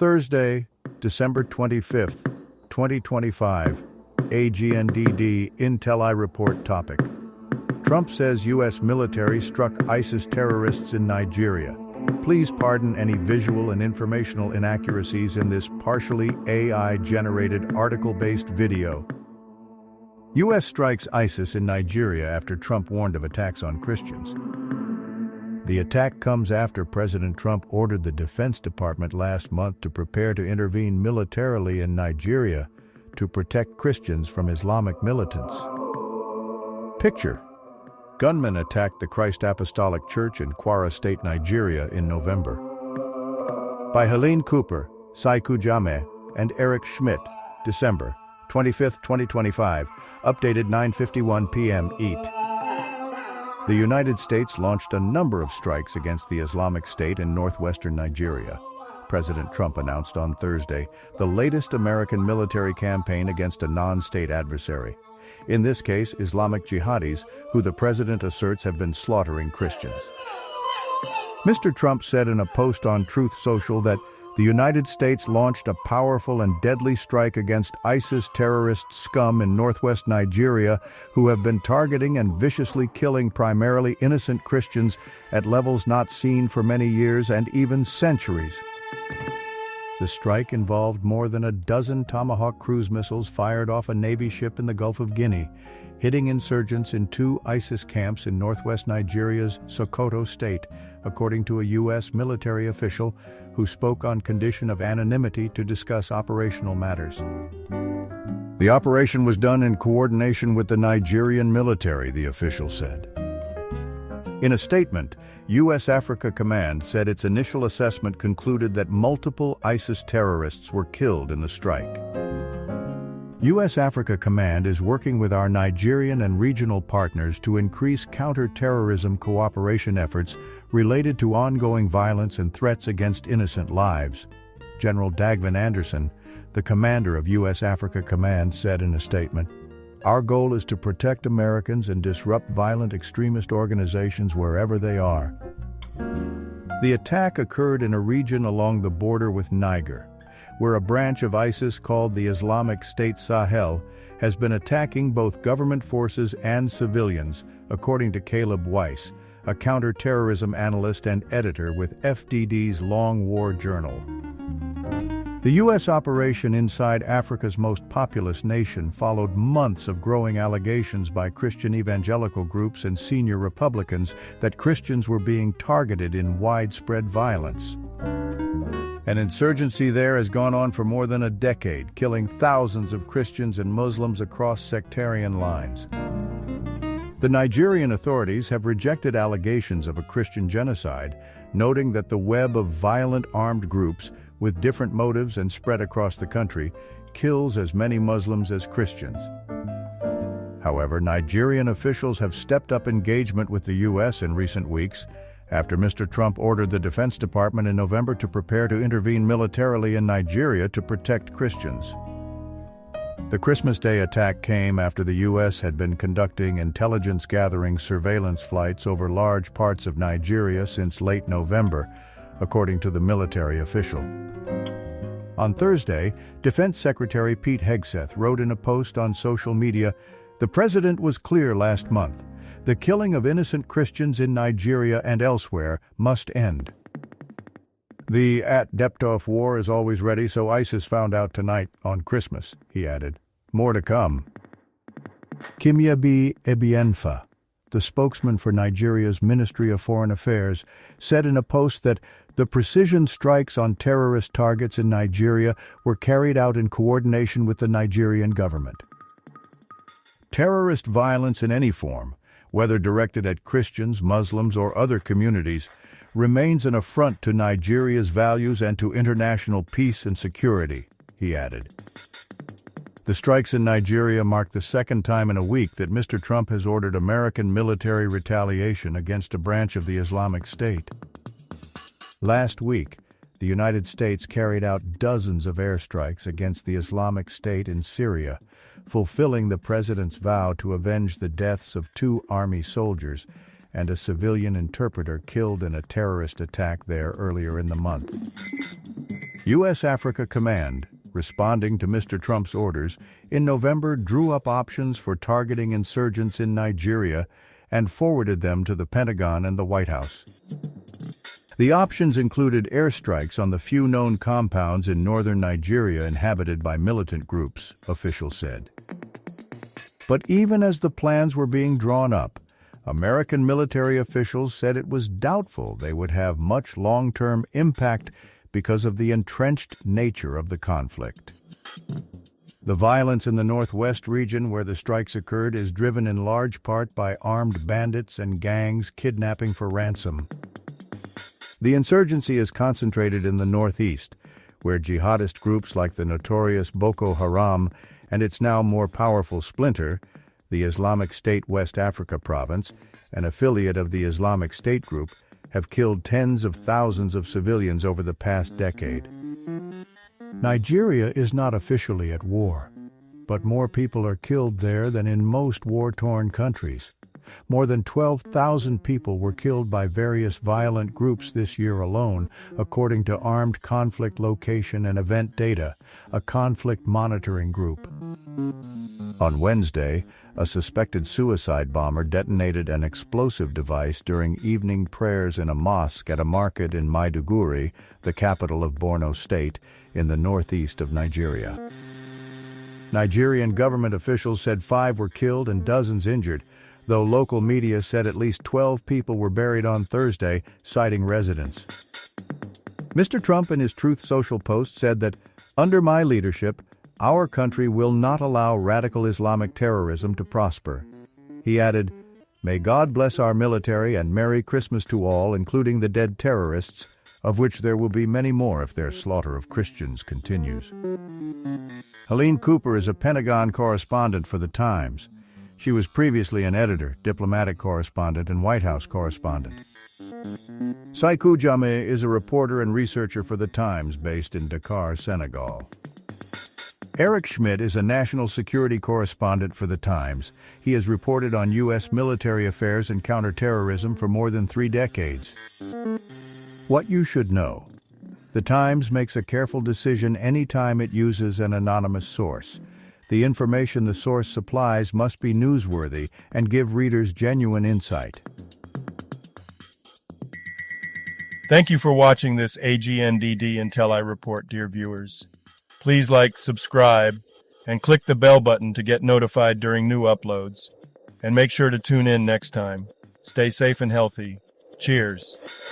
Thursday, December 25th, 2025, AGNDD Intel Report topic. Trump says U.S. military struck ISIS terrorists in Nigeria. Please pardon any visual and informational inaccuracies in this partially AI-generated article-based video. U.S. strikes ISIS in Nigeria after Trump warned of attacks on Christians. The attack comes after President Trump ordered the Defense Department last month to prepare to intervene militarily in Nigeria to protect Christians from Islamic militants. Picture: gunmen attacked the Christ Apostolic Church in Kwara State, Nigeria in November. By Helene Cooper, Saiku Jame, and Eric Schmidt, December 25, 2025, updated 9:51 p.m. ET. The United States launched a number of strikes against the Islamic State in northwestern Nigeria. President Trump announced on Thursday the latest American military campaign against a non-state adversary. In this case, Islamic jihadis, who the president asserts have been slaughtering Christians. Mr. Trump said in a post on Truth Social that the United States launched a powerful and deadly strike against ISIS terrorist scum in northwest Nigeria who have been targeting and viciously killing primarily innocent Christians at levels not seen for many years and even centuries. The strike involved more than a dozen Tomahawk cruise missiles fired off a Navy ship in the Gulf of Guinea, hitting insurgents in 2 ISIS camps in northwest Nigeria's Sokoto state, according to a U.S. military official who spoke on condition of anonymity to discuss operational matters. The operation was done in coordination with the Nigerian military, the official said. In a statement, U.S. Africa Command said its initial assessment concluded that multiple ISIS terrorists were killed in the strike. U.S. Africa Command is working with our Nigerian and regional partners to increase counter-terrorism cooperation efforts related to ongoing violence and threats against innocent lives, General Dagvin Anderson, the commander of U.S. Africa Command, said in a statement. Our goal is to protect Americans and disrupt violent extremist organizations wherever they are. The attack occurred in a region along the border with Niger, where a branch of ISIS called the Islamic State Sahel has been attacking both government forces and civilians, according to Caleb Weiss, a counterterrorism analyst and editor with FDD's Long War Journal. The U.S. operation inside Africa's most populous nation followed months of growing allegations by Christian evangelical groups and senior Republicans that Christians were being targeted in widespread violence. An insurgency there has gone on for more than a decade, killing thousands of Christians and Muslims across sectarian lines. The Nigerian authorities have rejected allegations of a Christian genocide, noting that the web of violent armed groups with different motives and spread across the country kills as many Muslims as Christians. However, Nigerian officials have stepped up engagement with the U.S. in recent weeks after Mr. Trump ordered the Defense Department in November to prepare to intervene militarily in Nigeria to protect Christians. The Christmas Day attack came after the U.S. had been conducting intelligence-gathering surveillance flights over large parts of Nigeria since late November, according to the military official. On Thursday, Defense Secretary Pete Hegseth wrote in a post on social media, "The president was clear last month. The killing of innocent Christians in Nigeria and elsewhere must end." The at-Deptov war is always ready, so ISIS found out tonight on Christmas, he added. More to come. Kimyabi Ebienfa, the spokesman for Nigeria's Ministry of Foreign Affairs, said in a post that the precision strikes on terrorist targets in Nigeria were carried out in coordination with the Nigerian government. Terrorist violence in any form, whether directed at Christians, Muslims, or other communities, remains an affront to Nigeria's values and to international peace and security, he added. The strikes in Nigeria mark the second time in a week that Mr. Trump has ordered American military retaliation against a branch of the Islamic State. Last week, the United States carried out dozens of airstrikes against the Islamic State in Syria, fulfilling the president's vow to avenge the deaths of 2 army soldiers and a civilian interpreter killed in a terrorist attack there earlier in the month. U.S. Africa Command, responding to Mr. Trump's orders, in November drew up options for targeting insurgents in Nigeria and forwarded them to the Pentagon and the White House. The options included airstrikes on the few known compounds in northern Nigeria inhabited by militant groups, officials said. But even as the plans were being drawn up, American military officials said it was doubtful they would have much long-term impact because of the entrenched nature of the conflict. The violence in the northwest region where the strikes occurred is driven in large part by armed bandits and gangs kidnapping for ransom. The insurgency is concentrated in the northeast, where jihadist groups like the notorious Boko Haram and its now more powerful splinter, the Islamic State West Africa Province, an affiliate of the Islamic State Group, have killed tens of thousands of civilians over the past decade. Nigeria is not officially at war, but more people are killed there than in most war-torn countries. More than 12,000 people were killed by various violent groups this year alone, according to Armed Conflict Location and Event Data, a conflict monitoring group. On Wednesday, a suspected suicide bomber detonated an explosive device during evening prayers in a mosque at a market in Maiduguri, the capital of Borno State, in the northeast of Nigeria. Nigerian government officials said 5 were killed and dozens injured, though local media said at least 12 people were buried on Thursday, citing residents. Mr. Trump in his Truth Social post said that, "Under my leadership, our country will not allow radical Islamic terrorism to prosper." He added, "May God bless our military and Merry Christmas to all, including the dead terrorists, of which there will be many more if their slaughter of Christians continues." Helene Cooper is a Pentagon correspondent for The Times. She was previously an editor, diplomatic correspondent, and White House correspondent. Saikou Jammeh is a reporter and researcher for The Times based in Dakar, Senegal. Eric Schmidt is a national security correspondent for The Times. He has reported on U.S. military affairs and counterterrorism for more than 3 decades. What you should know. The Times makes a careful decision any time it uses an anonymous source. The information the source supplies must be newsworthy and give readers genuine insight. Thank you for watching this AGNDD Intel I Report, dear viewers. Please like, subscribe, and click the bell button to get notified during new uploads. And make sure to tune in next time. Stay safe and healthy. Cheers.